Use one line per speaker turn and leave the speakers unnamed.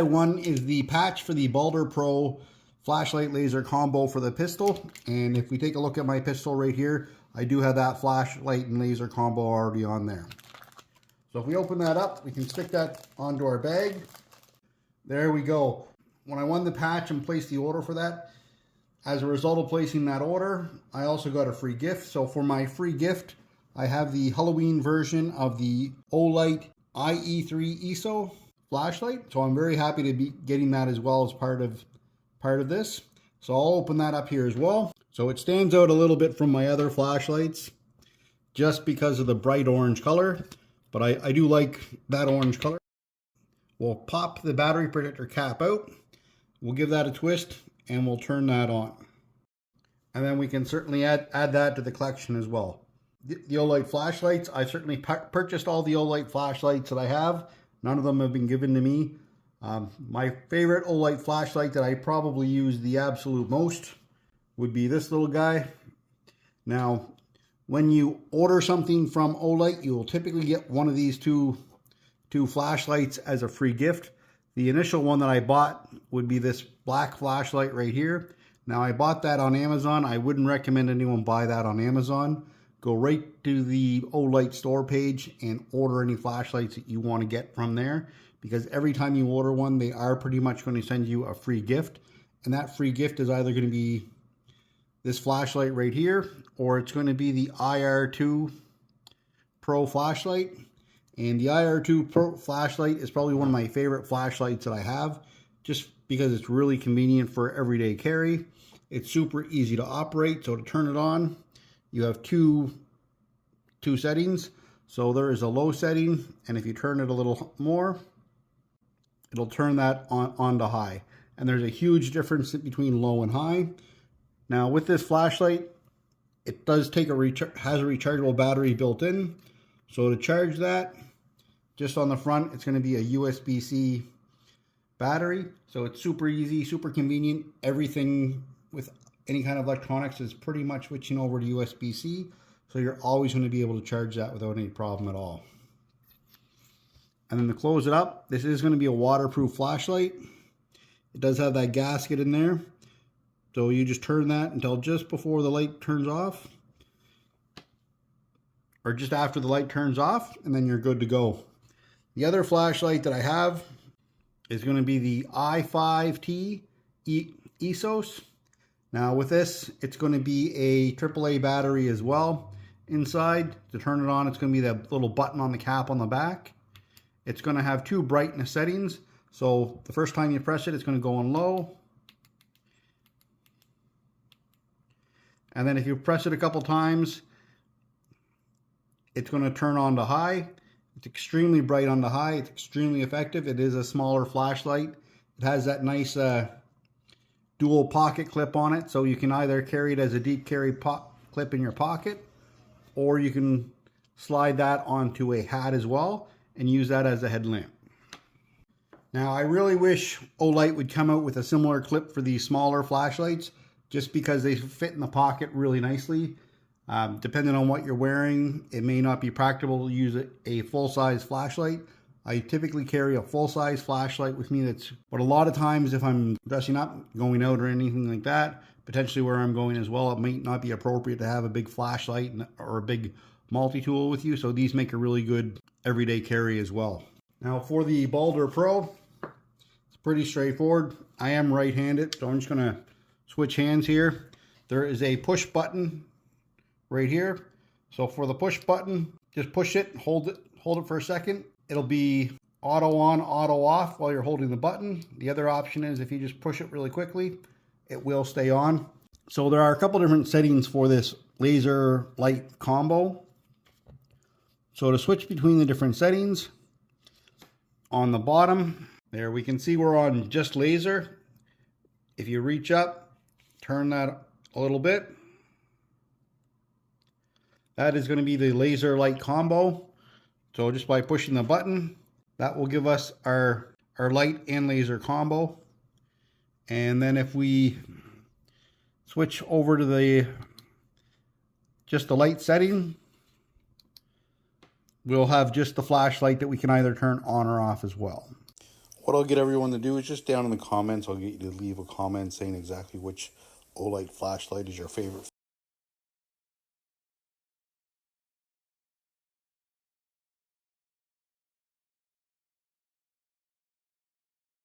One is the patch for the Balder Pro flashlight laser combo for the pistol. And if we take a look at my pistol right here, I do have that flashlight and laser combo already on there. So if we open that up, we can stick that onto our bag. There we go. When I won the patch and placed the order for that, as a result of placing that order, I also got a free gift. So for my free gift, I have the Halloween version of the Olight IE3 ISO flashlight. So I'm very happy to be getting that as well as part of this. So I'll open that up here as well. So it stands out a little bit from my other flashlights just because of the bright orange color, but I do like that orange color. We'll pop the battery protector cap out. We'll give that a twist and we'll turn that on. And then we can certainly add that to the collection as well. The Olight flashlights, I certainly purchased all the Olight flashlights that I have. None of them have been given to me. My favorite Olight flashlight that I probably use the absolute most would be this little guy. Now, when you order something from Olight, you will typically get one of these two flashlights as a free gift. The initial one that I bought would be this black flashlight right here. Now, I bought that on Amazon. I wouldn't recommend anyone buy that on Amazon. Go right to the Olight store page and order any flashlights that you want to get from there, because every time you order one, they are pretty much going to send you a free gift. And that free gift is either going to be this flashlight right here, or it's going to be the IR2 Pro flashlight. And the IR2 Pro flashlight is probably one of my favorite flashlights that I have, just because it's really convenient for everyday carry. It's super easy to operate. So to turn it on, you have two settings. So there is a low setting, and if you turn it a little more, it'll turn that on to high. And there's a huge difference between low and high. Now with this flashlight, it does take has a rechargeable battery built in. So to charge that, just on the front, it's going to be a USB-C battery. So it's super easy, super convenient. Everything with any kind of electronics is pretty much switching over to USB-C. So you're always going to be able to charge that without any problem at all. And then to close it up, this is going to be a waterproof flashlight. It does have that gasket in there. So you just turn that until just before the light turns off, or just after the light turns off, and then you're good to go. The other flashlight that I have is going to be the i5T ESOS. Now with this, it's going to be a AAA battery as well inside. To turn it on, it's going to be that little button on the cap on the back. It's going to have two brightness settings. So the first time you press it, it's going to go on low. And then if you press it a couple times, it's going to turn on to high. It's extremely bright on the high. It's extremely effective. It is a smaller flashlight. It has that nice dual pocket clip on it. So you can either carry it as a deep carry clip in your pocket, or you can slide that onto a hat as well and use that as a headlamp. Now, I really wish Olight would come out with a similar clip for these smaller flashlights, just because they fit in the pocket really nicely. Depending on what you're wearing, it may not be practical to use a full-size flashlight. I typically carry a full-size flashlight with me. But a lot of times if I'm dressing up, going out or anything like that, potentially where I'm going as well, it might not be appropriate to have a big flashlight or a big multi-tool with you. So these make a really good everyday carry as well. Now for the Balder Pro, it's pretty straightforward. I am right-handed, so I'm just gonna switch hands here. There is a push button right here. So for the push button, just push it, hold it for a second. It'll be auto on, auto off while you're holding the button. The other option is if you just push it really quickly, it will stay on. So there are a couple different settings for this laser light combo. So to switch between the different settings, on the bottom there we can see we're on just laser. If you reach up, turn that a little bit, that is going to be the laser light combo. So just by pushing the button, that will give us our light and laser combo. And then if we switch over to just the light setting, we'll have just the flashlight that we can either turn on or off as well. what I'll get everyone to do is just down in the comments, I'll get you to leave a comment saying exactly which Olight flashlight is your favorite